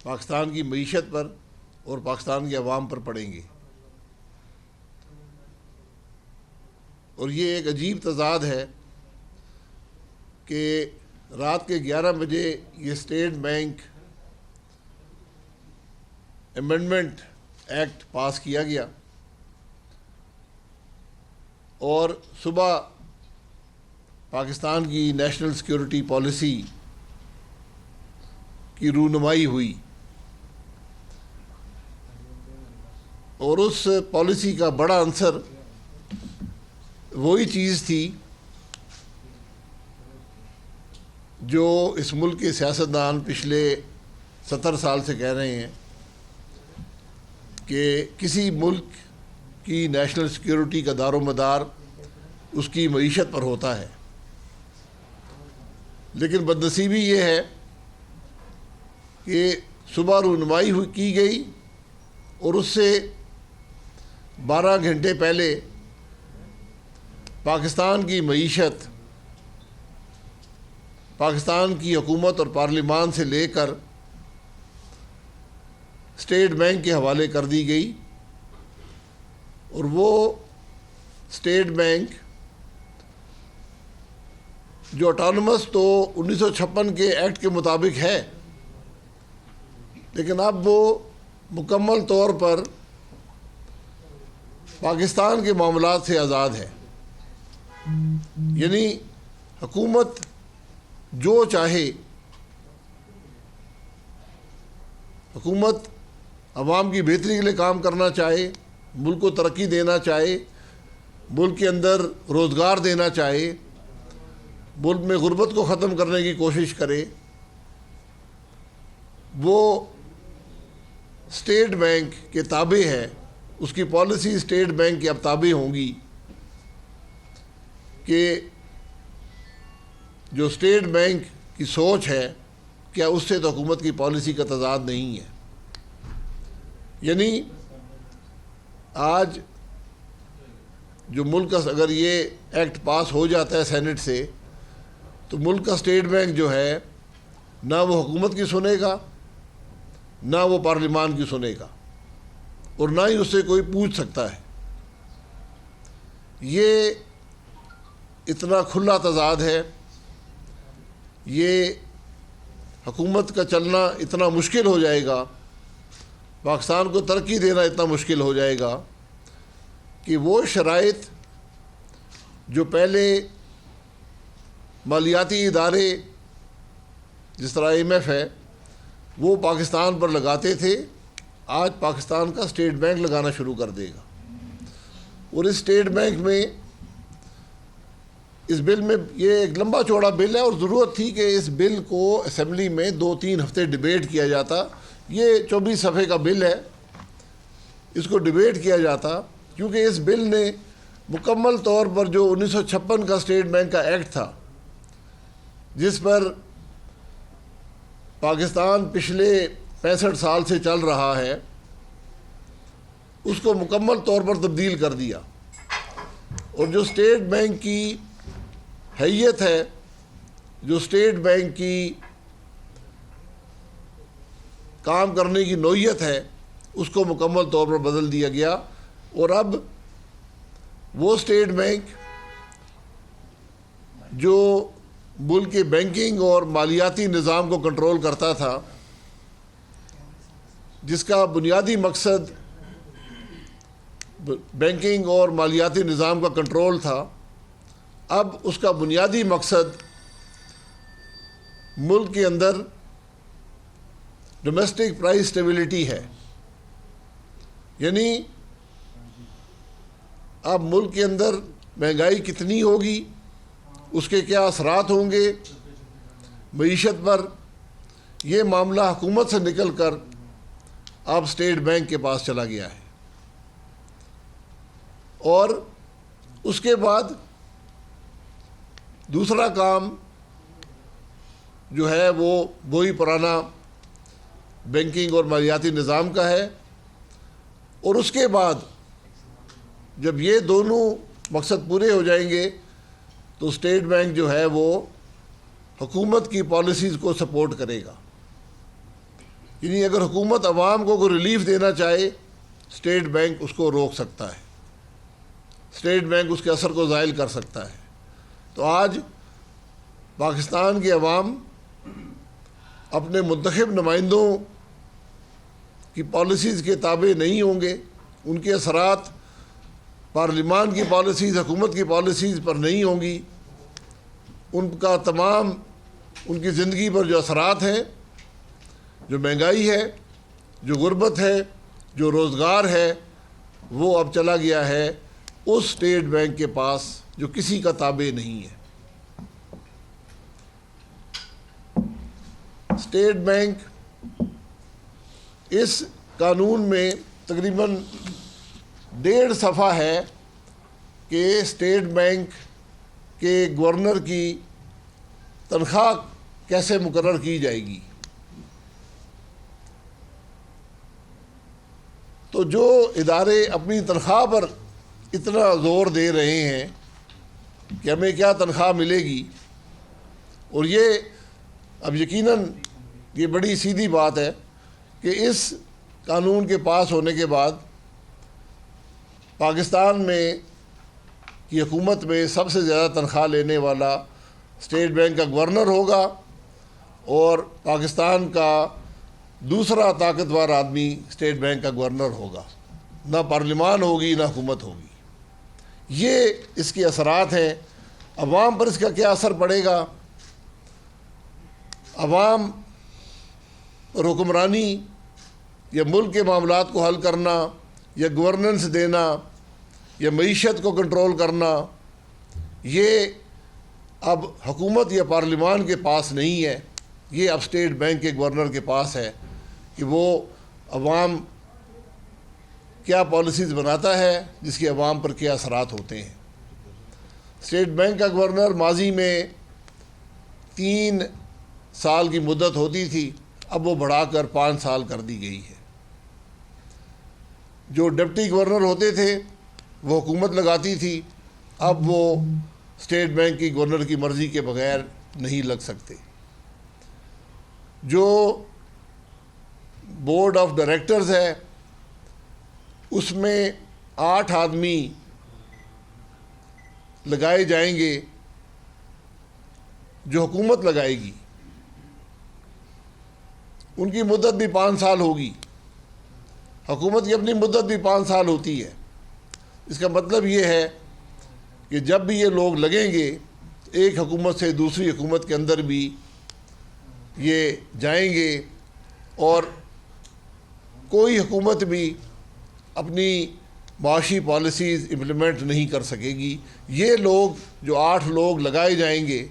پاکستان کی معیشت پر اور پاکستان کے عوام پر پڑیں گے. اور یہ ایک عجیب تضاد ہے کہ رات کے 11 بجے یہ اسٹیٹ بینک امینڈمنٹ ایکٹ پاس کیا گیا اور صبح پاکستان کی نیشنل سیکورٹی پالیسی کی رونمائی ہوئی اور اس پالیسی کا بڑا عنصر وہی چیز تھی جو اس ملک کے سیاستدان پچھلے 70 سال سے کہہ رہے ہیں کہ کسی ملک کی نیشنل سیکورٹی کا دار و مدار اس کی معیشت پر ہوتا ہے. لیکن بدنصیبی یہ ہے کہ صبح رونمائی کی گئی اور اس سے 12 گھنٹے پہلے پاکستان کی معیشت پاکستان کی حکومت اور پارلیمان سے لے کر اسٹیٹ بینک کے حوالے کر دی گئی. اور وہ اسٹیٹ بینک جو اٹانومس تو 1956 کے ایکٹ کے مطابق ہے، لیکن اب وہ مکمل طور پر پاکستان کے معاملات سے آزاد ہے. یعنی حکومت جو چاہے، حکومت عوام کی بہتری کے لیے کام کرنا چاہے، ملک کو ترقی دینا چاہے، ملک کے اندر روزگار دینا چاہے، ملک میں غربت کو ختم کرنے کی کوشش کرے، وہ اسٹیٹ بینک کے تابع ہے. اس کی پالیسی اسٹیٹ بینک کے اب تابع ہوں گی کہ جو اسٹیٹ بینک کی سوچ ہے کیا اس سے تو حکومت کی پالیسی کا تضاد نہیں ہے. یعنی آج جو ملک کا اگر یہ ایکٹ پاس ہو جاتا ہے سینٹ سے تو ملک کا اسٹیٹ بینک جو ہے نہ وہ حکومت کی سنے گا نہ وہ پارلیمان کی سنے گا اور نہ ہی اس سے کوئی پوچھ سکتا ہے. یہ اتنا کھلا تضاد ہے، یہ حکومت کا چلنا اتنا مشکل ہو جائے گا، پاکستان کو ترقی دینا اتنا مشکل ہو جائے گا کہ وہ شرائط جو پہلے مالیاتی ادارے جس طرح IMF ہے وہ پاکستان پر لگاتے تھے، آج پاکستان کا اسٹیٹ بینک لگانا شروع کر دے گا. اور اس اسٹیٹ بینک میں اس بل میں یہ ایک لمبا چوڑا بل ہے اور ضرورت تھی کہ اس بل کو اسمبلی میں 2-3 ہفتے ڈیبیٹ کیا جاتا. یہ 24 صفحے کا بل ہے، اس کو ڈیبیٹ کیا جاتا کیونکہ اس بل نے مکمل طور پر جو 1956 کا اسٹیٹ بینک کا ایکٹ تھا جس پر پاکستان پچھلے 65 سال سے چل رہا ہے اس کو مکمل طور پر تبدیل کر دیا. اور جو اسٹیٹ بینک کی حیثیت ہے، جو اسٹیٹ بینک کی کام کرنے کی نوعیت ہے، اس کو مکمل طور پر بدل دیا گیا. اور اب وہ اسٹیٹ بینک جو ملک کے بینکنگ اور مالیاتی نظام کو کنٹرول کرتا تھا، جس کا بنیادی مقصد بینکنگ اور مالیاتی نظام کا کنٹرول تھا، اب اس کا بنیادی مقصد ملک کے اندر ڈومیسٹک پرائس اسٹیبلٹی ہے. یعنی اب ملک کے اندر مہنگائی کتنی ہوگی، اس کے کیا اثرات ہوں گے معیشت پر، یہ معاملہ حکومت سے نکل کر اب اسٹیٹ بینک کے پاس چلا گیا ہے. اور اس کے بعد دوسرا کام جو ہے وہ وہی پرانا بینکنگ اور مالیاتی نظام کا ہے. اور اس کے بعد جب یہ دونوں مقصد پورے ہو جائیں گے تو اسٹیٹ بینک جو ہے وہ حکومت کی پالیسیز کو سپورٹ کرے گا. یعنی اگر حکومت عوام کو کوئی ریلیف دینا چاہے اسٹیٹ بینک اس کو روک سکتا ہے، اسٹیٹ بینک اس کے اثر کو زائل کر سکتا ہے۔ تو آج پاکستان کے عوام اپنے منتخب نمائندوں کی پالیسیز کے تابع نہیں ہوں گے، ان کے اثرات پارلیمان کی پالیسیز، حکومت کی پالیسیز پر نہیں ہوں گی، ان کا تمام ان کی زندگی پر جو اثرات ہیں، جو مہنگائی ہے، جو غربت ہے، جو روزگار ہے، وہ اب چلا گیا ہے اس اسٹیٹ بینک کے پاس جو کسی کا تابع نہیں ہے۔ اسٹیٹ بینک اس قانون میں تقریباً 1.5 صفحہ ہے کہ اسٹیٹ بینک کے گورنر کی تنخواہ کیسے مقرر کی جائے گی۔ تو جو ادارے اپنی تنخواہ پر اتنا زور دے رہے ہیں کہ ہمیں کیا تنخواہ ملے گی، اور یہ اب یقیناً یہ بڑی سیدھی بات ہے کہ اس قانون کے پاس ہونے کے بعد پاکستان میں کی حکومت میں سب سے زیادہ تنخواہ لینے والا اسٹیٹ بینک کا گورنر ہوگا، اور پاکستان کا دوسرا طاقتور آدمی اسٹیٹ بینک کا گورنر ہوگا، نہ پارلیمان ہوگی نہ حکومت ہوگی۔ یہ اس کے اثرات ہیں۔ عوام پر اس کا کیا اثر پڑے گا؟ عوام پر حکمرانی یا ملک کے معاملات کو حل کرنا یا گورننس دینا یا معیشت کو کنٹرول کرنا، یہ اب حکومت یا پارلیمان کے پاس نہیں ہے، یہ اب اسٹیٹ بینک کے گورنر کے پاس ہے کہ وہ عوام کیا پالیسیز بناتا ہے جس کے عوام پر کیا اثرات ہوتے ہیں۔ اسٹیٹ بینک کا گورنر ماضی میں 3 سال کی مدت ہوتی تھی، اب وہ بڑھا کر 5 سال کر دی گئی ہے۔ جو ڈپٹی گورنر ہوتے تھے وہ حکومت لگاتی تھی، اب وہ اسٹیٹ بینک کی گورنر کی مرضی کے بغیر نہیں لگ سکتے۔ جو بورڈ آف ڈائریکٹرز ہے اس میں 8 آدمی لگائے جائیں گے جو حکومت لگائے گی، ان کی مدت بھی 5 سال ہوگی۔ حکومت کی اپنی مدت بھی 5 سال ہوتی ہے۔ اس کا مطلب یہ ہے کہ جب بھی یہ لوگ لگیں گے، ایک حکومت سے دوسری حکومت کے اندر بھی یہ جائیں گے، اور کوئی حکومت بھی اپنی معاشی پالیسیز امپلیمنٹ نہیں کر سکے گی۔ یہ لوگ جو 8 لوگ لگائے جائیں گے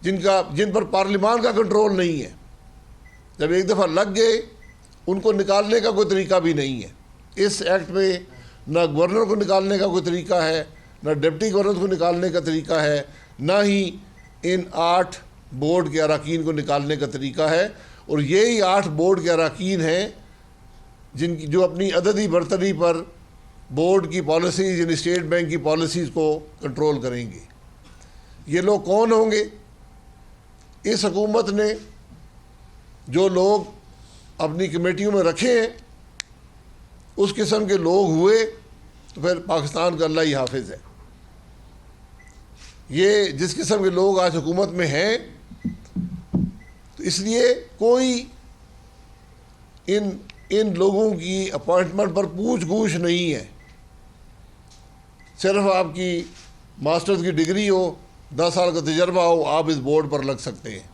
جن پر پارلیمان کا کنٹرول نہیں ہے، جب ایک دفعہ لگ گئے ان کو نکالنے کا کوئی طریقہ بھی نہیں ہے۔ اس ایکٹ میں نہ گورنر کو نکالنے کا کوئی طریقہ ہے، نہ ڈپٹی گورنر کو نکالنے کا طریقہ ہے، نہ ہی ان 8 بورڈ کے اراکین کو نکالنے کا طریقہ ہے۔ اور یہی 8 بورڈ کے اراکین ہیں جو اپنی عددی برتری پر بورڈ کی پالیسیز یعنی اسٹیٹ بینک کی پالیسیز کو کنٹرول کریں گے۔ یہ لوگ کون ہوں گے؟ اس حکومت نے جو لوگ اپنی کمیٹیوں میں رکھے ہیں اس قسم کے لوگ ہوئے تو پھر پاکستان کا اللہ ہی حافظ ہے۔ یہ جس قسم کے لوگ آج حکومت میں ہیں، تو اس لیے کوئی ان لوگوں کی اپوائنٹمنٹ پر پوچھ گچھ نہیں ہے۔ صرف آپ کی ماسٹرز کی ڈگری ہو، 10 سال کا تجربہ ہو، آپ اس بورڈ پر لگ سکتے ہیں۔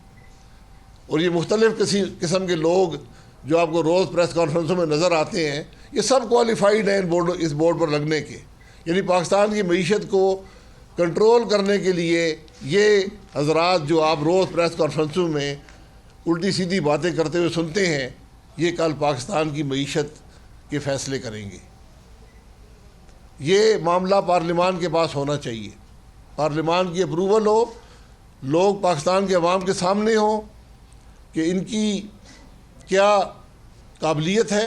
اور یہ مختلف قسم کے لوگ جو آپ کو روز پریس کانفرنسوں میں نظر آتے ہیں، یہ سب کوالیفائیڈ ہیں اس بورڈ پر لگنے کے۔ یعنی پاکستان کی معیشت کو کنٹرول کرنے کے لیے یہ حضرات جو آپ روز پریس کانفرنسوں میں الٹی سیدھی باتیں کرتے ہوئے سنتے ہیں، یہ کل پاکستان کی معیشت کے فیصلے کریں گے۔ یہ معاملہ پارلیمان کے پاس ہونا چاہیے، پارلیمان کی اپروول ہو، لوگ پاکستان کے عوام کے سامنے ہوں کہ ان کی کیا قابلیت ہے،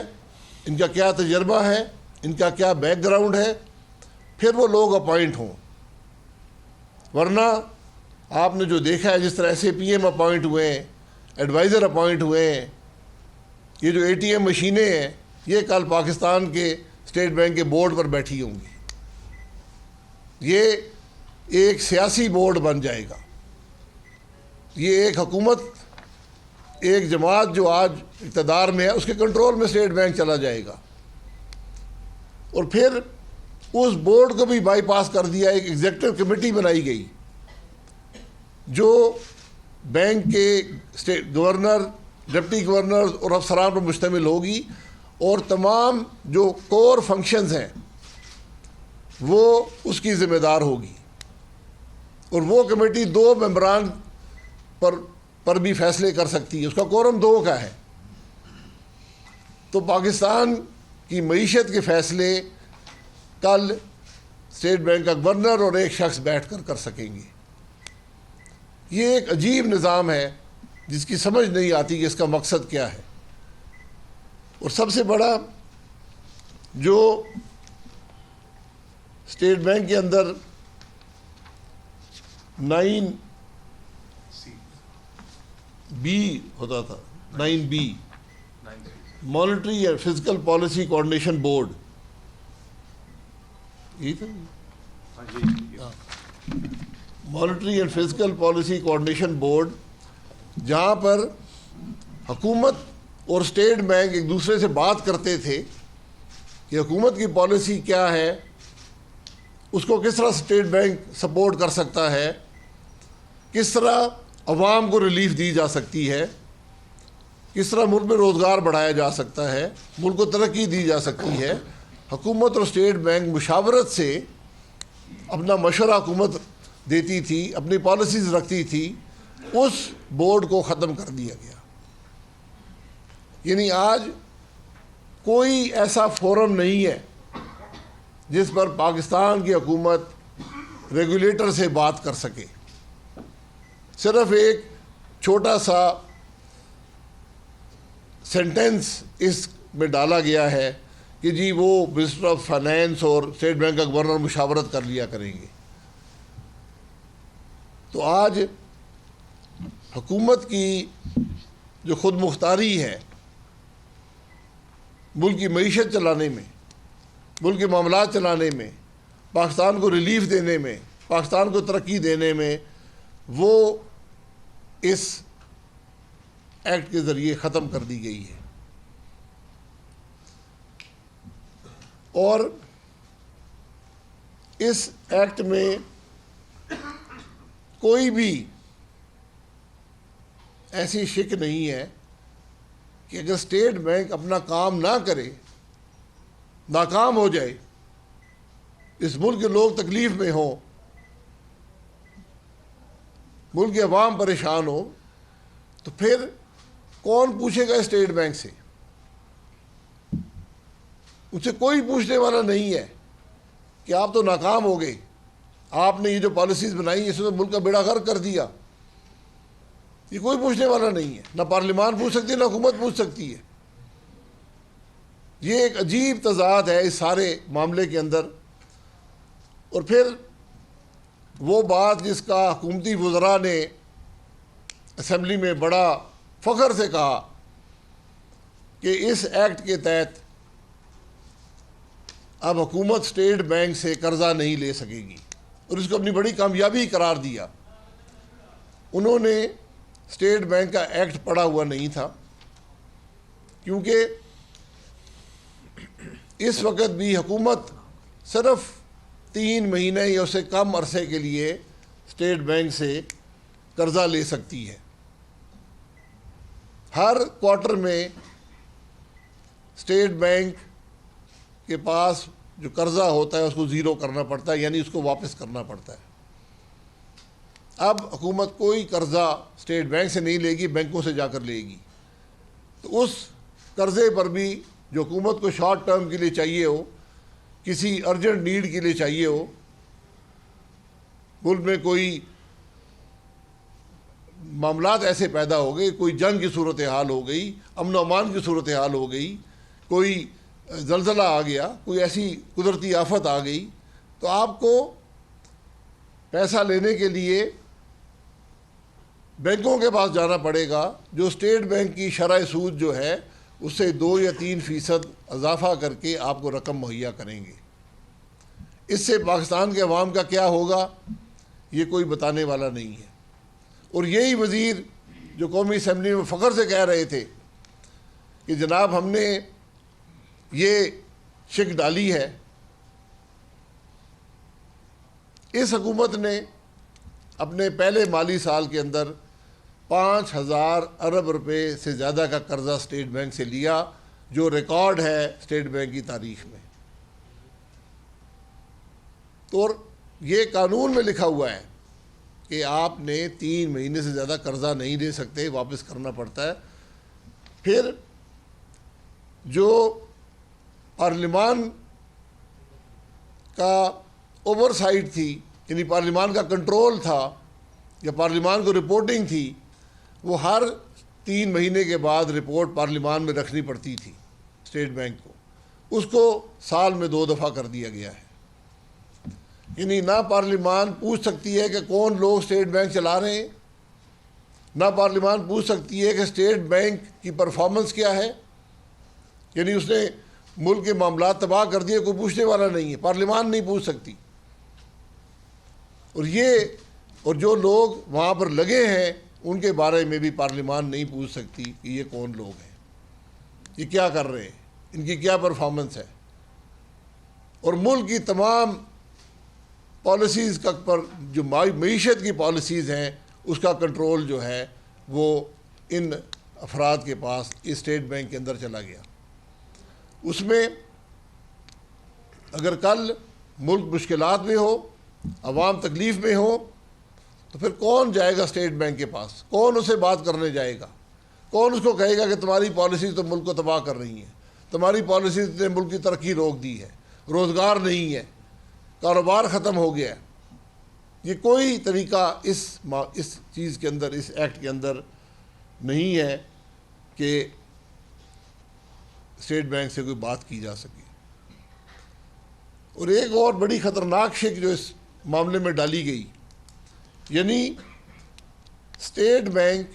ان کا کیا تجربہ ہے، ان کا کیا بیک گراؤنڈ ہے، پھر وہ لوگ اپوائنٹ ہوں۔ ورنہ آپ نے جو دیکھا ہے، جس طرح سے پی ایم اپوائنٹ ہوئے ہیں، ایڈوائزر اپوائنٹ ہوئے ہیں، یہ جو ATM مشینیں ہیں یہ کل پاکستان کے اسٹیٹ بینک کے بورڈ پر بیٹھی ہوں گی. یہ ایک سیاسی بورڈ بن جائے گا. یہ ایک حکومت، ایک جماعت جو آج اقتدار میں ہے اس کے کنٹرول میں اسٹیٹ بینک چلا جائے گا. اور پھر اس بورڈ کو بھی بائی پاس کر دیا، ایک ایگزیکٹو کمیٹی بنائی گئی جو بینک کے گورنر، ڈپٹی گورنر اور افسران پر مشتمل ہوگی، اور تمام جو کور فنکشنز ہیں وہ اس کی ذمہ دار ہوگی. اور وہ کمیٹی 2 ممبران پر بھی فیصلے کر سکتی ہے. اس کا کورم 2 کا ہے. تو پاکستان کی معیشت کے فیصلے کل اسٹیٹ بینک کا گورنر اور ایک شخص بیٹھ کر سکیں گے. یہ ایک عجیب نظام ہے جس کی سمجھ نہیں آتی کہ اس کا مقصد کیا ہے. اور سب سے بڑا جو اسٹیٹ بینک کے اندر 9B ہوتا تھا، 9B monetary and fiscal policy coordination board, یہی تھا monetary and fiscal policy coordination board, جہاں پر حکومت اور اسٹیٹ بینک ایک دوسرے سے بات کرتے تھے کہ حکومت کی پالیسی کیا ہے، اس کو کس طرح اسٹیٹ بینک سپورٹ کر سکتا ہے، کس طرح عوام کو ریلیف دی جا سکتی ہے، کس طرح ملک میں روزگار بڑھایا جا سکتا ہے، ملک کو ترقی دی جا سکتی ہے. حکومت اور اسٹیٹ بینک مشاورت سے اپنا مشورہ حکومت دیتی تھی، اپنی پالیسیز رکھتی تھی. اس بورڈ کو ختم کر دیا گیا. یعنی آج کوئی ایسا فورم نہیں ہے جس پر پاکستان کی حکومت ریگولیٹر سے بات کر سکے. صرف ایک چھوٹا سا سینٹنس اس میں ڈالا گیا ہے کہ جی وہ منسٹر آف فائنینس اور اسٹیٹ بینک کا گورنر مشاورت کر لیا کریں گے. تو آج حکومت کی جو خود مختاری ہے ملک کی معیشت چلانے میں، ملک کے معاملات چلانے میں، پاکستان کو ریلیف دینے میں، پاکستان کو ترقی دینے میں، وہ اس ایکٹ کے ذریعے ختم کر دی گئی ہے. اور اس ایکٹ میں کوئی بھی ایسی شک نہیں ہے کہ اگر اسٹیٹ بینک اپنا کام نہ کرے، ناکام ہو جائے، اس ملک کے لوگ تکلیف میں ہوں، ملک کے عوام پریشان ہو، تو پھر کون پوچھے گا اسٹیٹ بینک سے؟ ان سے کوئی پوچھنے والا نہیں ہے کہ آپ تو ناکام ہو گئے، آپ نے یہ جو پالیسیز بنائی اس نے ملک کا بیڑا غرق کر دیا. یہ کوئی پوچھنے والا نہیں ہے. نہ پارلیمان پوچھ سکتی ہے، نہ حکومت پوچھ سکتی ہے. یہ ایک عجیب تضاد ہے اس سارے معاملے کے اندر. اور پھر وہ بات جس کا حکومتی وزراء نے اسمبلی میں بڑا فخر سے کہا کہ اس ایکٹ کے تحت اب حکومت اسٹیٹ بینک سے قرضہ نہیں لے سکے گی، اور اس کو اپنی بڑی کامیابی قرار دیا. انہوں نے اسٹیٹ بینک کا ایکٹ پڑھا ہوا نہیں تھا، کیونکہ اس وقت بھی حکومت صرف 3 مہینے یا اس سے کم عرصے کے لیے اسٹیٹ بینک سے قرضہ لے سکتی ہے. ہر کوارٹر میں اسٹیٹ بینک کے پاس جو قرضہ ہوتا ہے اس کو زیرو کرنا پڑتا ہے، یعنی اس کو واپس کرنا پڑتا ہے. اب حکومت کوئی قرضہ اسٹیٹ بینک سے نہیں لے گی، بینکوں سے جا کر لے گی. تو اس قرضے پر بھی جو حکومت کو شارٹ ٹرم کے لیے چاہیے ہو، کسی ارجنٹ نیڈ کے لیے چاہیے ہو، ملک میں کوئی معاملات ایسے پیدا ہو گئے، کوئی جنگ کی صورتحال ہو گئی، امن و امان کی صورتحال ہو گئی، کوئی زلزلہ آ گیا، کوئی ایسی قدرتی آفت آ گئی، تو آپ کو پیسہ لینے کے لیے بینکوں کے پاس جانا پڑے گا، جو اسٹیٹ بینک کی شرح سود جو ہے اس سے 2 یا 3% اضافہ کر کے آپ کو رقم مہیا کریں گے۔ اس سے پاکستان کے عوام کا کیا ہوگا یہ کوئی بتانے والا نہیں ہے۔ اور یہی وزیر جو قومی اسمبلی میں فخر سے کہہ رہے تھے کہ جناب ہم نے یہ شک ڈالی ہے، اس حکومت نے اپنے پہلے مالی سال کے اندر 5,000 ارب روپے سے زیادہ کا قرضہ اسٹیٹ بینک سے لیا، جو ریکارڈ ہے اسٹیٹ بینک کی تاریخ میں۔ تو یہ قانون میں لکھا ہوا ہے کہ آپ نے 3 مہینے سے زیادہ قرضہ نہیں دے سکتے، واپس کرنا پڑتا ہے۔ پھر جو پارلیمان کا اوور سائٹ تھی، یعنی پارلیمان کا کنٹرول تھا یا پارلیمان کو رپورٹنگ تھی، وہ ہر 3 مہینے کے بعد رپورٹ پارلیمان میں رکھنی پڑتی تھی اسٹیٹ بینک کو، اس کو سال میں 2 دفعہ کر دیا گیا ہے۔ یعنی نہ پارلیمان پوچھ سکتی ہے کہ کون لوگ اسٹیٹ بینک چلا رہے ہیں، نہ پارلیمان پوچھ سکتی ہے کہ اسٹیٹ بینک کی پرفارمنس کیا ہے، یعنی اس نے ملک کے معاملات تباہ کر دیے، کوئی پوچھنے والا نہیں ہے، پارلیمان نہیں پوچھ سکتی۔ اور جو لوگ وہاں پر لگے ہیں ان کے بارے میں بھی پارلیمان نہیں پوچھ سکتی کہ یہ کون لوگ ہیں، یہ کیا کر رہے ہیں، ان کی کیا پرفارمنس ہے۔ اور ملک کی تمام پالیسیز کا پر جو معیشت کی پالیسیز ہیں اس کا کنٹرول جو ہے وہ ان افراد کے پاس اسٹیٹ بینک کے اندر چلا گیا۔ اس میں اگر کل ملک مشکلات میں ہو، عوام تکلیف میں ہو، تو پھر کون جائے گا اسٹیٹ بینک کے پاس؟ کون اسے بات کرنے جائے گا؟ کون اس کو کہے گا کہ تمہاری پالیسیز تو ملک کو تباہ کر رہی ہیں، تمہاری پالیسیز نے ملک کی ترقی روک دی ہے، روزگار نہیں ہے، کاروبار ختم ہو گیا ہے؟ یہ کوئی طریقہ اس چیز کے اندر، اس ایکٹ کے اندر نہیں ہے کہ اسٹیٹ بینک سے کوئی بات کی جا سکے۔ اور ایک اور بڑی خطرناک شک جو اس معاملے میں ڈالی گئی، یعنی اسٹیٹ بینک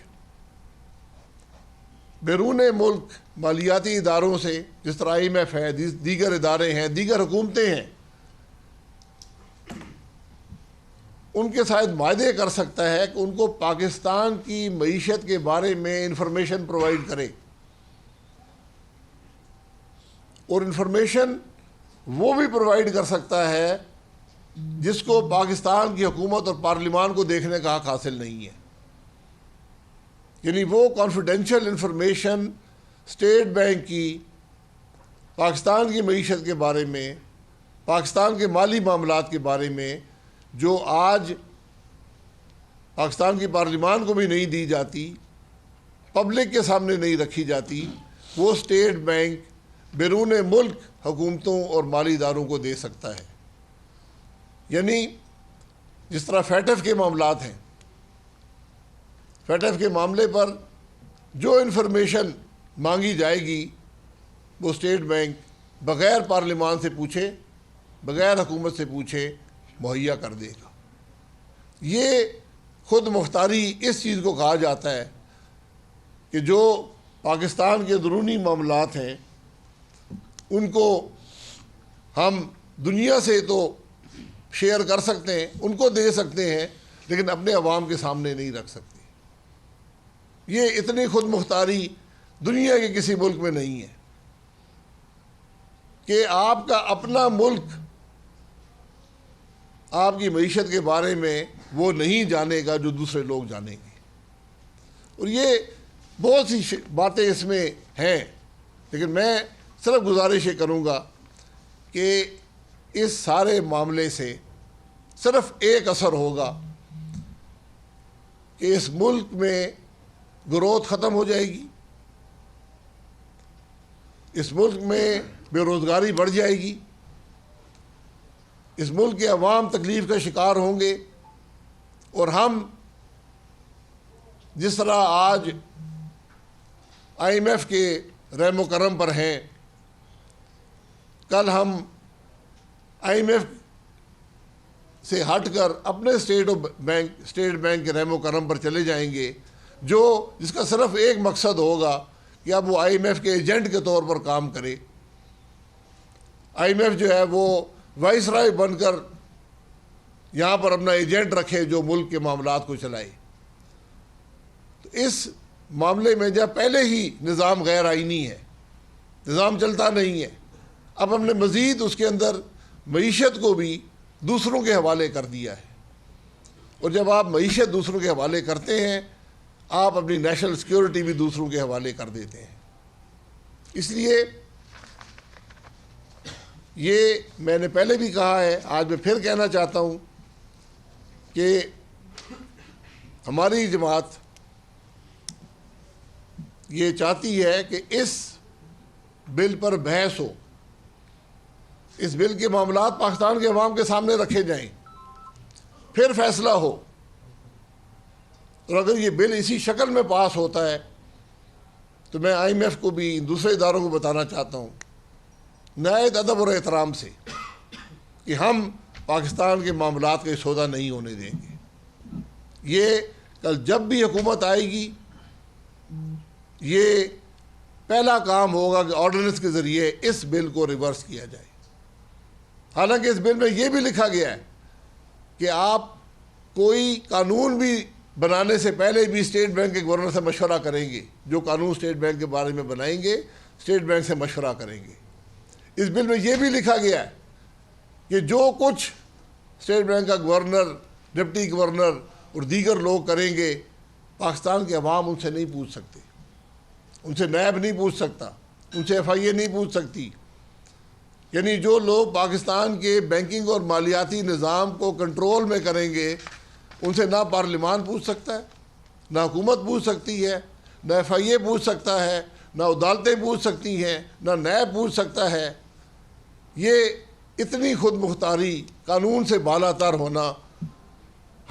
بیرون ملک مالیاتی اداروں سے، جس طرح IMF ہے، دیگر ادارے ہیں، دیگر حکومتیں ہیں، ان کے ساتھ معاہدے کر سکتا ہے کہ ان کو پاکستان کی معیشت کے بارے میں انفارمیشن پرووائڈ کرے، اور انفارمیشن وہ بھی پرووائڈ کر سکتا ہے جس کو پاکستان کی حکومت اور پارلیمان کو دیکھنے کا حق حاصل نہیں ہے۔ یعنی وہ کانفیڈینشیل انفارمیشن اسٹیٹ بینک کی پاکستان کی معیشت کے بارے میں، پاکستان کے مالی معاملات کے بارے میں، جو آج پاکستان کی پارلیمان کو بھی نہیں دی جاتی، پبلک کے سامنے نہیں رکھی جاتی، وہ اسٹیٹ بینک بیرون ملک حکومتوں اور مالی اداروں کو دے سکتا ہے۔ یعنی جس طرح فیٹف کے معاملات ہیں، فیٹف کے معاملے پر جو انفارمیشن مانگی جائے گی وہ اسٹیٹ بینک بغیر پارلیمان سے پوچھے، بغیر حکومت سے پوچھے مہیا کر دے گا۔ یہ خود مختاری اس چیز کو کہا جاتا ہے کہ جو پاکستان کے اندرونی معاملات ہیں ان کو ہم دنیا سے تو شیئر کر سکتے ہیں، ان کو دے سکتے ہیں، لیکن اپنے عوام کے سامنے نہیں رکھ سکتے۔ یہ اتنی خود مختاری دنیا کے کسی ملک میں نہیں ہے کہ آپ کا اپنا ملک آپ کی معیشت کے بارے میں وہ نہیں جانے گا جو دوسرے لوگ جانیں گے۔ اور یہ بہت سی باتیں اس میں ہیں، لیکن میں صرف گزارش یہ کروں گا کہ اس سارے معاملے سے صرف ایک اثر ہوگا کہ اس ملک میں گروتھ ختم ہو جائے گی، اس ملک میں بے روزگاری بڑھ جائے گی، اس ملک کے عوام تکلیف کا شکار ہوں گے، اور ہم جس طرح آج IMF کے رحم و کرم پر ہیں، کل ہم IMF سے ہٹ کر اپنے اسٹیٹ بینک کے رحم و کرم پر چلے جائیں گے، جس کا صرف ایک مقصد ہوگا کہ اب وہ آئی ایم ایف کے ایجنٹ کے طور پر کام کرے. آئی ایم ایف جو ہے وہ وائس رائے بن کر یہاں پر اپنا ایجنٹ رکھے جو ملک کے معاملات کو چلائے. تو اس معاملے میں جب پہلے ہی نظام غیر آئینی ہے, نظام چلتا نہیں ہے, اب ہم نے مزید اس کے اندر معیشت کو بھی دوسروں کے حوالے کر دیا ہے. اور جب آپ معیشت دوسروں کے حوالے کرتے ہیں, آپ اپنی نیشنل سیکیورٹی بھی دوسروں کے حوالے کر دیتے ہیں. اس لیے یہ میں نے پہلے بھی کہا ہے, آج میں پھر کہنا چاہتا ہوں کہ ہماری جماعت یہ چاہتی ہے کہ اس بل پر بحث ہو, اس بل کے معاملات پاکستان کے عوام کے سامنے رکھے جائیں, پھر فیصلہ ہو. اور اگر یہ بل اسی شکل میں پاس ہوتا ہے تو میں آئی ایم ایف کو بھی دوسرے اداروں کو بتانا چاہتا ہوں نہایت ادب اور احترام سے کہ ہم پاکستان کے معاملات کا سودا نہیں ہونے دیں گے. یہ کل جب بھی حکومت آئے گی, یہ پہلا کام ہوگا کہ آرڈیننس کے ذریعے اس بل کو ریورس کیا جائے. حالانکہ اس بل میں یہ بھی لکھا گیا ہے کہ آپ کوئی قانون بھی بنانے سے پہلے بھی اسٹیٹ بینک کے گورنر سے مشورہ کریں گے. جو قانون اسٹیٹ بینک کے بارے میں بنائیں گے, اسٹیٹ بینک سے مشورہ کریں گے. اس بل میں یہ بھی لکھا گیا ہے کہ جو کچھ اسٹیٹ بینک کا گورنر, ڈپٹی گورنر اور دیگر لوگ کریں گے, پاکستان کے عوام ان سے نہیں پوچھ سکتے, ان سے نیب نہیں پوچھ سکتا, ان سے ایف آئی اے نہیں پوچھ سکتی. یعنی جو لوگ پاکستان کے بینکنگ اور مالیاتی نظام کو کنٹرول میں کریں گے, ان سے نہ پارلیمان پوچھ سکتا ہے, نہ حکومت پوچھ سکتی ہے, نہ ایف آئی اے پوچھ سکتا ہے, نہ عدالتیں پوچھ سکتی ہیں, نہ نیب پوچھ سکتا ہے. یہ اتنی خود مختاری, قانون سے بالا تر ہونا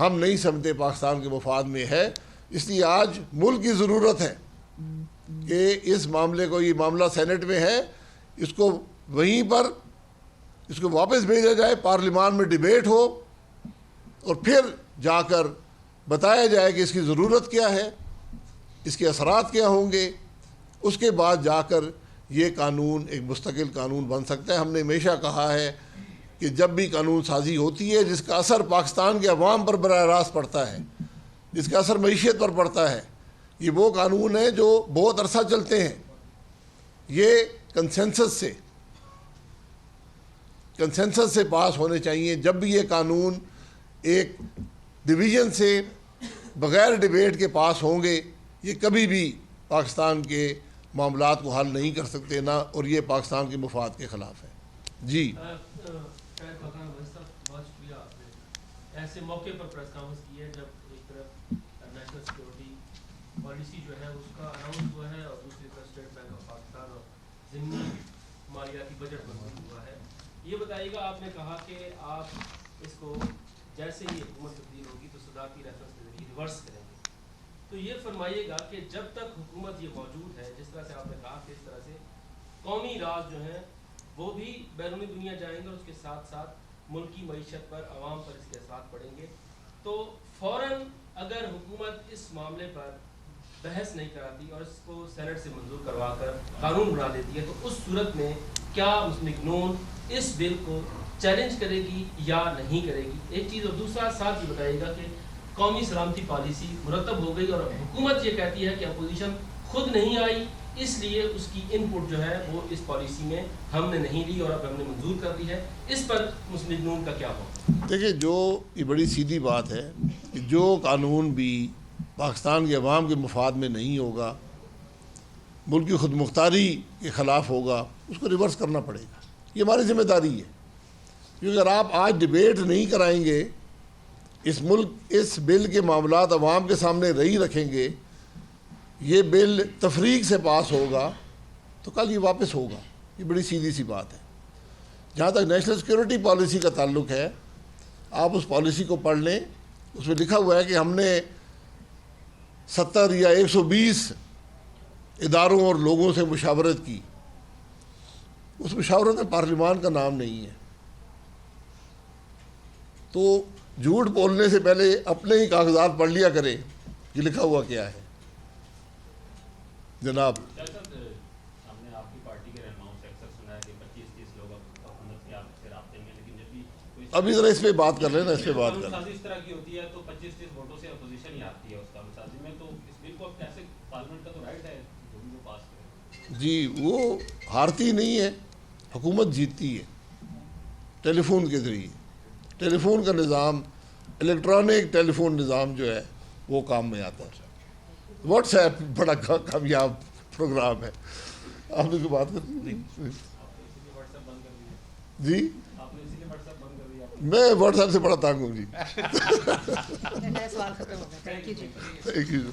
ہم نہیں سمجھتے پاکستان کے مفاد میں ہے. اس لیے آج ملک کی ضرورت ہے کہ اس معاملے کو, یہ معاملہ سینٹ میں ہے, اس کو وہیں پر اس کو واپس بھیجا جائے, پارلیمان میں ڈیبیٹ ہو اور پھر جا کر بتایا جائے کہ اس کی ضرورت کیا ہے, اس کے اثرات کیا ہوں گے. اس کے بعد جا کر یہ قانون ایک مستقل قانون بن سکتا ہے. ہم نے ہمیشہ کہا ہے کہ جب بھی قانون سازی ہوتی ہے جس کا اثر پاکستان کے عوام پر براہ راست پڑتا ہے, جس کا اثر معیشت پر پڑتا ہے, یہ وہ قانون ہیں جو بہت عرصہ چلتے ہیں. یہ کنسنسس سے پاس ہونے چاہیے. جب بھی یہ قانون ایک ڈویژن سے بغیر ڈیبیٹ کے پاس ہوں گے, یہ کبھی بھی پاکستان کے معاملات کو حل نہیں کر سکتے, نہ, اور یہ پاکستان کے مفاد کے خلاف ہے. جی بہت شکریہ. آپ نے ایسے موقع پر پریس کانفرنس کی ہے جب ایک طرف نیشنل سیکورٹی پالیسی جو ہے اس کا اناؤنس ہوا ہے اور دوسری طرف اسٹیٹ بینک آف پاکستان اور ضمنی مالیاتی بجٹ منظور ہوا ہے. یہ بتائیے گا, آپ نے کہا کہ آپ اس کو جیسے ہی حکومت تبدیل ہوگی تو صدارتی ریفرنس کے ذریعے ریورس کریں گے. تو یہ فرمائیے گا کہ جب تک حکومت یہ موجود ہے, جس طرح سے آپ نے کہا کہ اس طرح سے قومی راز جو ہیں وہ بھی بیرونی دنیا جائیں گے اور اس کے ساتھ ساتھ ملکی معیشت پر, عوام پر اس کے اثرات پڑیں گے, تو فوراً اگر حکومت اس معاملے پر بحث نہیں کراتی اور اس کو سینٹ سے منظور کروا کر قانون بنا دیتی ہے, تو اس صورت میں کیا مسلم نون اس بل کو چیلنج کرے گی یا نہیں کرے گی؟ ایک چیز. اور دوسرا ساتھ یہ بتائیے گا کہ قومی سلامتی پالیسی مرتب ہو گئی اور حکومت یہ کہتی ہے کہ اپوزیشن خود نہیں آئی, اس لیے اس کی ان پٹ جو ہے وہ اس پالیسی میں ہم نے نہیں لی اور اب ہم نے منظور کر دی ہے. اس پر مسلم نون کا کیا ہو؟ دیکھیں, جو یہ بڑی سیدھی بات ہے کہ جو قانون بھی پاکستان کے عوام کے مفاد میں نہیں ہوگا, ملک کی خود مختاری کے خلاف ہوگا, اس کو ریورس کرنا پڑے گا. یہ ہماری ذمہ داری ہے. کیونکہ اگر آپ آج ڈیبیٹ نہیں کرائیں گے, اس بل کے معاملات عوام کے سامنے نہیں رکھیں گے, یہ بل تفریق سے پاس ہوگا تو کل یہ واپس ہوگا. یہ بڑی سیدھی سی بات ہے. جہاں تک نیشنل سیکورٹی پالیسی کا تعلق ہے, آپ اس پالیسی کو پڑھ لیں, اس میں لکھا ہوا ہے کہ ہم نے 70 یا 120 اداروں اور لوگوں سے مشاورت کی. اس مشاورت میں پارلیمان کا نام نہیں ہے. تو جھوٹ بولنے سے پہلے اپنے ہی کاغذات پڑھ لیا کریں کہ لکھا ہوا کیا ہے. جناب ابھی ذرا اس پہ بات کر لیں نا، اس پہ بات کر لیں. قانون سازی اس طرح کی ہوتی ہے تو 25-30 ووٹوں سے اپوزیشن ہی آتی ہے اس قانون سازی میں، تو اس بل کو اب کیسے پارلیمنٹ کا تو رائٹ ہے جو پاس کرے. جی وہ ہارتی نہیں ہے، حکومت جیتتی ہے ٹیلی فون کے ذریعے. ٹیلی فون کا نظام، الیکٹرانک ٹیلی فون نظام جو ہے وہ کام میں آتا ہے. واٹس ایپ بڑا کامیاب پروگرام ہے. آپ نے کوئی بات کرنی؟ آپ نے اسی لیے واٹس ایپ بند کر دیا. جی آپ نے اسی لیے واٹس ایپ بند کر دیا. میں واٹس ایپ سے بڑا تنگ ہوں جی. میرا سوال ختم ہو گیا. تھینک یو جی. Thank you.